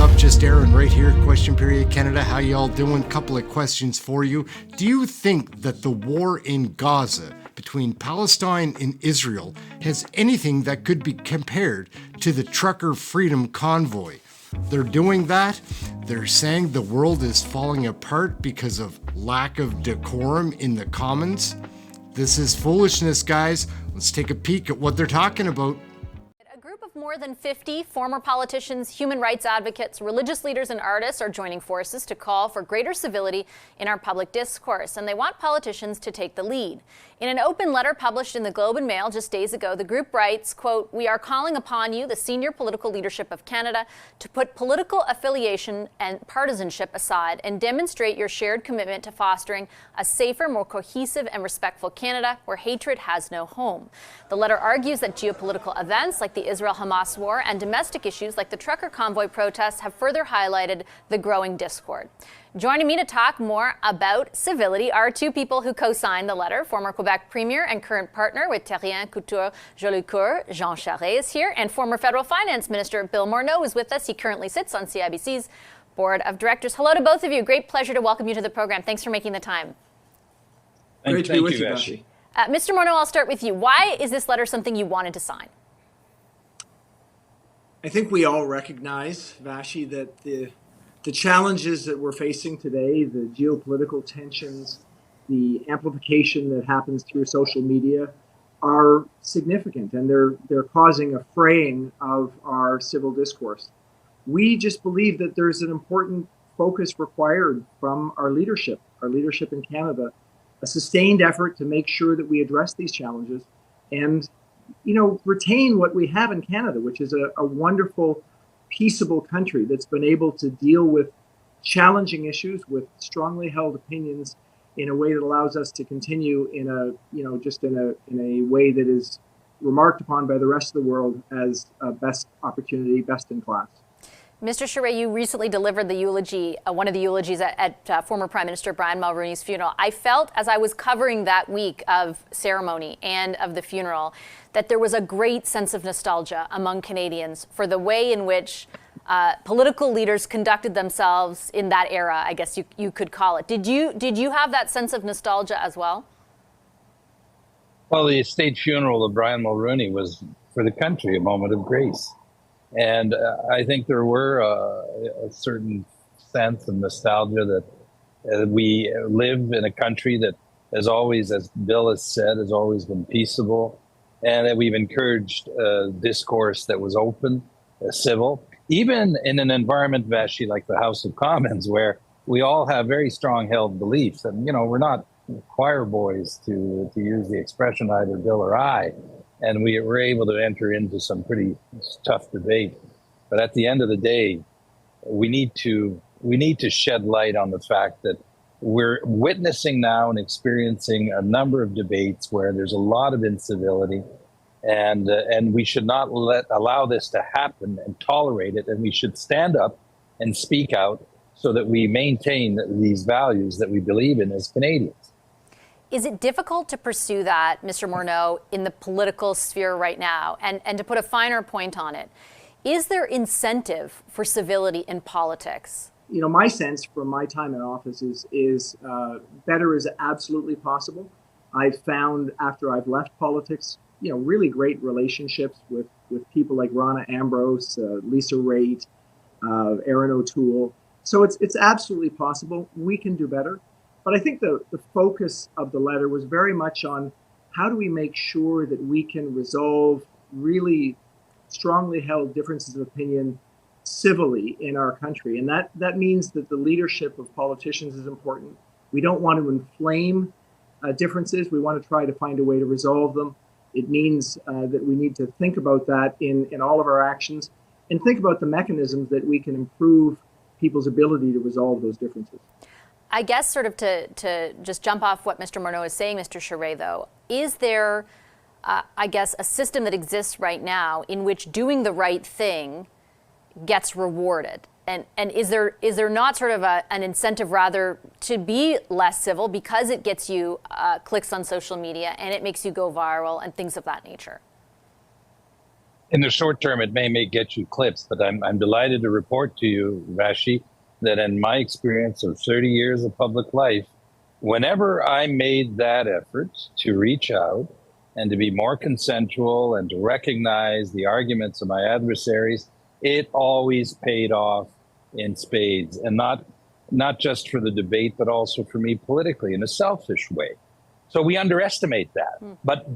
up? Just Aaron right here, Question Period Canada. How y'all doing? Couple of questions for you. Do you think that the war in Gaza between Palestine and Israel has anything that could be compared to the trucker freedom convoy? They're doing that. They're saying the world is falling apart because of lack of decorum in the Commons. This is foolishness, guys. Let's take a peek at what they're talking about. More than 50 former politicians, human rights advocates, religious leaders, and artists are joining forces to call for greater civility in our public discourse, and they want politicians to take the lead. In an open letter published in the Globe and Mail just days ago, the group writes, quote, "We are calling upon you, the senior political leadership of Canada, to put political affiliation and partisanship aside and demonstrate your shared commitment to fostering a safer, more cohesive, and respectful Canada where hatred has no home." The letter argues that geopolitical events like the Israel-Hamas war and domestic issues like the trucker convoy protests have further highlighted the growing discord. Joining me to talk more about civility are two people who co-signed the letter. Former Quebec Premier and current partner with Terrien Couture Jolicoeur, Jean Charest, is here, and former Federal Finance Minister Bill Morneau is with us. He currently sits on CIBC's Board of Directors. Hello to both of you. Great pleasure to welcome you to the program. Thanks for making the time. Great to be with you, Vashi. Mr. Morneau, I'll start with you. Why is this letter something you wanted to sign? I think we all recognize, Vashi, that the challenges that we're facing today, the geopolitical tensions, the amplification that happens through social media are significant, and they're causing a fraying of our civil discourse. We just believe that there's an important focus required from our leadership in Canada, a sustained effort to make sure that we address these challenges and retain what we have in Canada, which is a wonderful, peaceable country that's been able to deal with challenging issues with strongly held opinions in a way that allows us to continue in a way that is remarked upon by the rest of the world as a best opportunity, best in class. Mr. Charest, you recently delivered the eulogy, one of the eulogies at former Prime Minister Brian Mulroney's funeral. I felt, as I was covering that week of ceremony and of the funeral, that there was a great sense of nostalgia among Canadians for the way in which political leaders conducted themselves in that era, I guess you could call it. Did you have that sense of nostalgia as well? Well, the state funeral of Brian Mulroney was, for the country, a moment of grace. And I think there were a certain sense of nostalgia that we live in a country that has always, as Bill has said, has always been peaceable, and that we've encouraged discourse that was open, civil, even in an environment, Vashi, like the House of Commons, where we all have very strong held beliefs. And, we're not choir boys, to use the expression, either Bill or I. And we were able to enter into some pretty tough debate. But at the end of the day, we need to shed light on the fact that we're witnessing now and experiencing a number of debates where there's a lot of incivility, and we should not allow this to happen and tolerate it. And we should stand up and speak out so that we maintain these values that we believe in as Canadians. Is it difficult to pursue that, Mr. Morneau, in the political sphere right now? And to put a finer point on it, is there incentive for civility in politics? My sense from my time in office is better is absolutely possible. I've found after I've left politics, really great relationships with people like Ronna Ambrose, Lisa Raitt, Aaron O'Toole. So it's absolutely possible. We can do better. But I think the focus of the letter was very much on how do we make sure that we can resolve really strongly held differences of opinion civilly in our country. And that means that the leadership of politicians is important. We don't want to inflame differences. We want to try to find a way to resolve them. It means that we need to think about that in all of our actions and think about the mechanisms that we can improve people's ability to resolve those differences. I guess sort of to just jump off what Mr. Morneau is saying, Mr. Charest, though, is there, I guess, a system that exists right now in which doing the right thing gets rewarded? And is there not sort of an incentive rather to be less civil because it gets you clicks on social media and it makes you go viral and things of that nature? In the short term, it may get you clips, but I'm delighted to report to you, Vashi, that in my experience of 30 years of public life, whenever I made that effort to reach out and to be more consensual and to recognize the arguments of my adversaries, it always paid off in spades, and not just for the debate, but also for me politically in a selfish way. So we underestimate that. But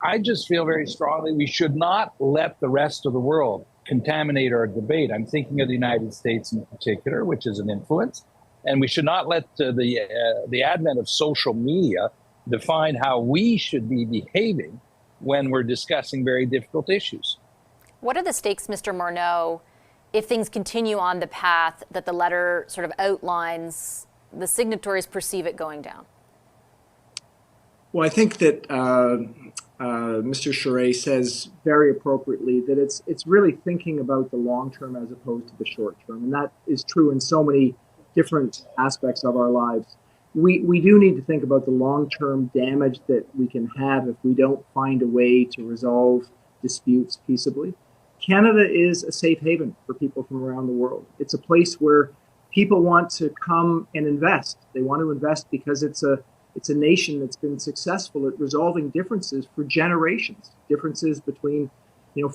I just feel very strongly we should not let the rest of the world contaminate our debate. I'm thinking of the United States in particular, which is an influence. And we should not let the advent of social media define how we should be behaving when we're discussing very difficult issues. What are the stakes, Mr. Morneau, if things continue on the path that the letter sort of outlines, the signatories perceive it going down? Well, I think that Mr. Charest says very appropriately that it's really thinking about the long term as opposed to the short term. And that is true in so many different aspects of our lives. We do need to think about the long-term damage that we can have if we don't find a way to resolve disputes peaceably. Canada is a safe haven for people from around the world. It's a place where people want to come and invest. They want to invest because it's a nation that's been successful at resolving differences for generations, differences between,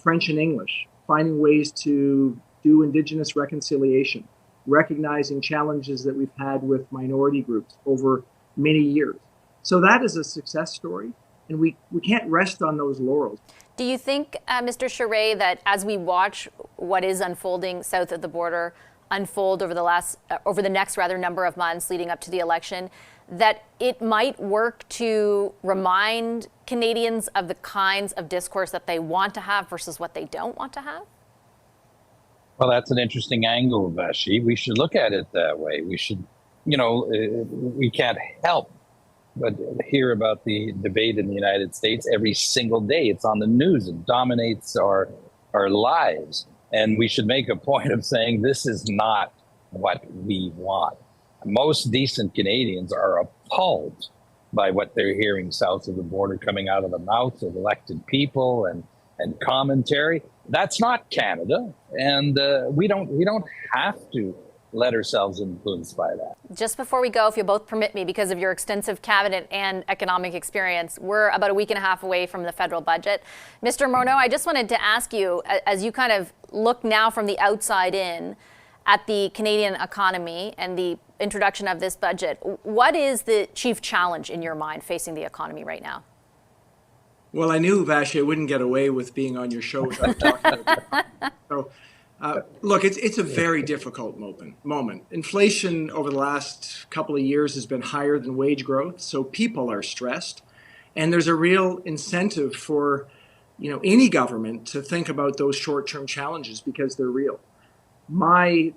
French and English, finding ways to do Indigenous reconciliation, recognizing challenges that we've had with minority groups over many years. So that is a success story, and we can't rest on those laurels. Do you think, Mr. Charest, that as we watch what is unfolding south of the border unfold over the next number of months leading up to the election, that it might work to remind Canadians of the kinds of discourse that they want to have versus what they don't want to have? Well, that's an interesting angle, Vashi. We should look at it that way. We should, we can't help but hear about the debate in the United States every single day. It's on the news. It dominates our lives. And we should make a point of saying this is not what we want. Most decent Canadians are appalled by what they're hearing south of the border coming out of the mouths of elected people and commentary. That's not Canada, and we don't have to let ourselves influenced by that. Just before we go, if you'll both permit me, because of your extensive cabinet and economic experience, we're about a week and a half away from the federal budget. Mr. Morneau, I just wanted to ask you, as you kind of look now from the outside in at the Canadian economy and the introduction of this budget, what is the chief challenge in your mind facing the economy right now? Well, I knew, Vashi, I wouldn't get away with being on your show without talking about it. So, look, it's a very difficult moment. Inflation over the last couple of years has been higher than wage growth, so people are stressed. And there's a real incentive for, any government to think about those short-term challenges because they're real. My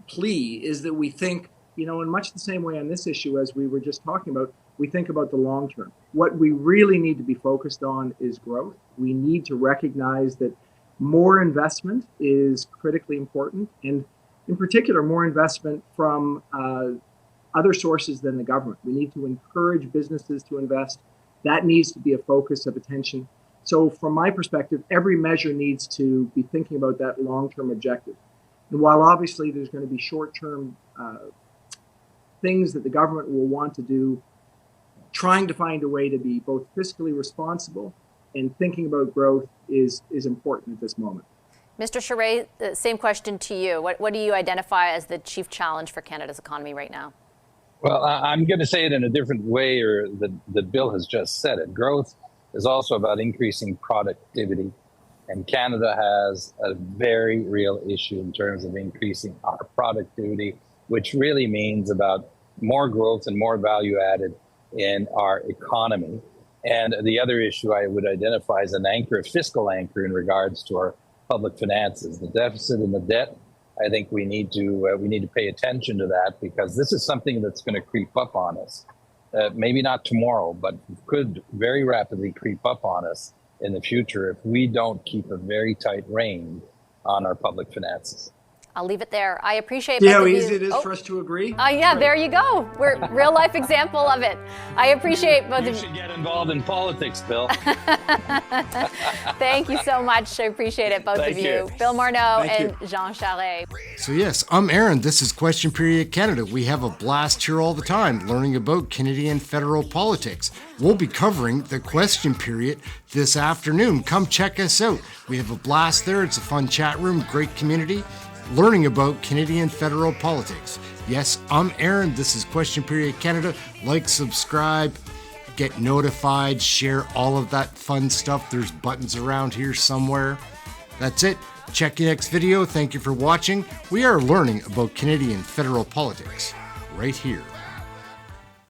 plea is that we think, in much the same way on this issue as we were just talking about, we think about the long term. What we really need to be focused on is growth. We need to recognize that more investment is critically important, and in particular, more investment from other sources than the government. We need to encourage businesses to invest. That needs to be a focus of attention. So from my perspective, every measure needs to be thinking about that long-term objective. And while obviously there's going to be short-term things that the government will want to do, trying to find a way to be both fiscally responsible and thinking about growth is important at this moment. Mr. Charest, same question to you. What do you identify as the chief challenge for Canada's economy right now? Well, I'm going to say it in a different way, or that Bill has just said it. Growth is also about increasing productivity. And Canada has a very real issue in terms of increasing our productivity, which really means about more growth and more value added in our economy. And the other issue I would identify as an anchor, a fiscal anchor in regards to our public finances, the deficit and the debt. I think we need to pay attention to that, because this is something that's going to creep up on us. Maybe not tomorrow, but could very rapidly creep up on us in the future if we don't keep a very tight rein on our public finances. I'll leave it there. I appreciate See both how of you. easy it is for us to agree? Yeah, there you go. We're real life example of it. I appreciate both of you. You should get involved in politics, Bill. Thank you so much. I appreciate it, both Thank of you. you. Bill Marneau Thank and Jean Charest. So yes, I'm Aaron. This is Question Period Canada. We have a blast here all the time learning about Canadian federal politics. We'll be covering the question period this afternoon. Come check us out. We have a blast there. It's a fun chat room, great community, learning about Canadian federal politics. Yes, I'm Aaron. This is Question Period Canada. Like, subscribe, get notified, share all of that fun stuff. There's buttons around here somewhere. That's it. Check your next video. Thank you for watching. We are learning about Canadian federal politics right here.